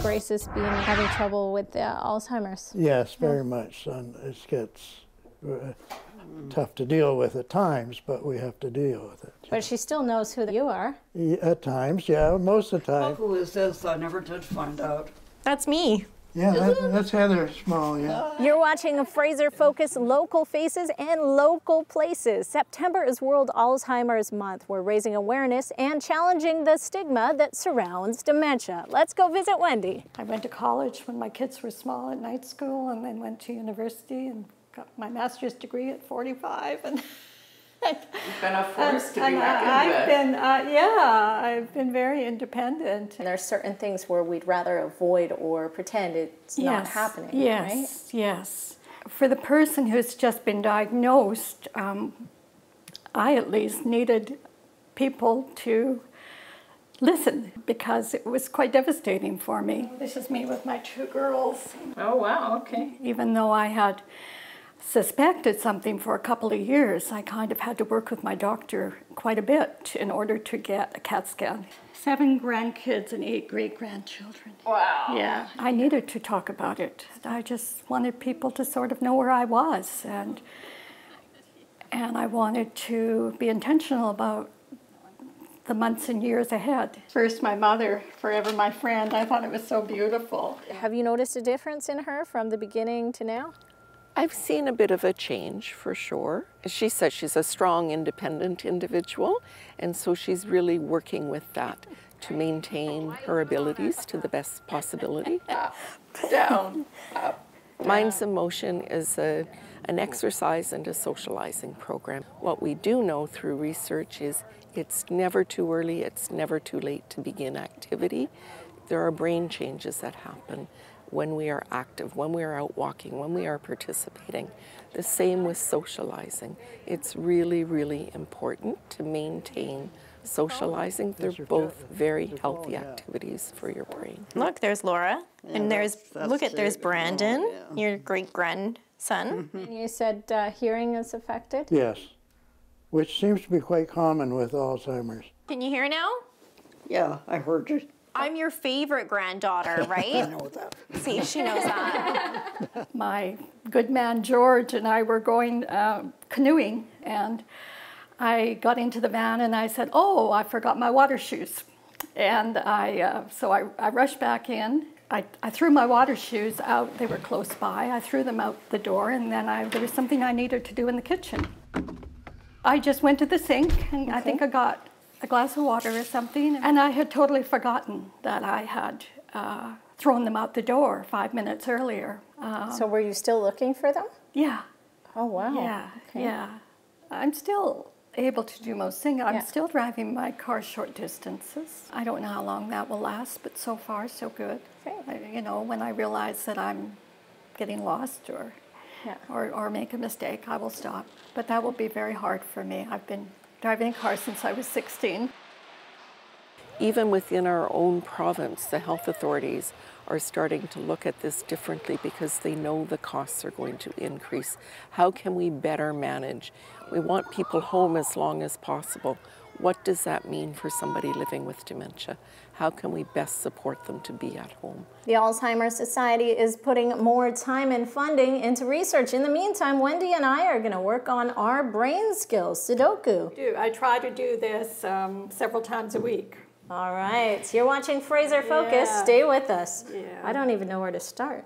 Grace has been having trouble with Alzheimer's. Yes, very much. And it gets tough to deal with at times, but we have to deal with it. But she still knows who you are. At times, yeah, most of the time. Who is this? I never did find out. That's me. Yeah, that's Heather Small, yeah. You're watching a Fraser Focus Local Faces and Local Places. September is World Alzheimer's Month. We're raising awareness and challenging the stigma that surrounds dementia. Let's go visit Wendy. I went to college when my kids were small at night school, and then went to university and got my master's degree at 45. And You've been a force to be reckoned with. I've been very independent. And there are certain things where we'd rather avoid or pretend it's not happening, right? Yes. For the person who's just been diagnosed, I at least needed people to listen, because it was quite devastating for me. This is me with my 2 girls. Oh, wow, okay. Even though I had suspected something for a couple of years, I kind of had to work with my doctor quite a bit in order to get a CAT scan. 7 grandkids and 8 great-grandchildren. Wow. Yeah, I needed to talk about it. I just wanted people to sort of know where I was, and I wanted to be intentional about the months and years ahead. First, my mother, forever my friend. I thought it was so beautiful. Have you noticed a difference in her from the beginning to now? I've seen a bit of a change, for sure. She says she's a strong, independent individual, and so she's really working with that to maintain her abilities to the best possibility. Up, down, up. Minds in Motion is an exercise and a socializing program. What we do know through research is it's never too early, it's never too late to begin activity. There are brain changes that happen when we are active, when we are out walking, when we are participating. The same with socializing. It's really, really important to maintain socializing. They're both very healthy activities for your brain. Look, there's Laura, and there's Brandon, your great-grandson. And you said hearing is affected? Yes, which seems to be quite common with Alzheimer's. Can you hear now? Yeah, I heard you. I'm your favorite granddaughter, right? I know that. See, she knows that. My good man George and I were going canoeing, and I got into the van and I said, "Oh, I forgot my water shoes." And so I rushed back in. I threw my water shoes out. They were close by. I threw them out the door, and then there was something I needed to do in the kitchen. I just went to the sink, and I think I got a glass of water or something, and I had totally forgotten that I had thrown them out the door 5 minutes earlier. So were you still looking for them? Yeah. Oh, wow. Yeah, Okay. yeah. I'm still able to do most things. I'm still driving my car short distances. I don't know how long that will last, but so far, so good. You know, when I realize that I'm getting lost or make a mistake, I will stop. But that will be very hard for me. I've been driving a car since I was 16. Even within our own province, the health authorities are starting to look at this differently because they know the costs are going to increase. How can we better manage? We want people home as long as possible. What does that mean for somebody living with dementia? How can we best support them to be at home? The Alzheimer's Society is putting more time and funding into research. In the meantime, Wendy and I are going to work on our brain skills, Sudoku. I try to do this several times a week. All right, you're watching Fraser Focus. Stay with us. I don't even know where to start.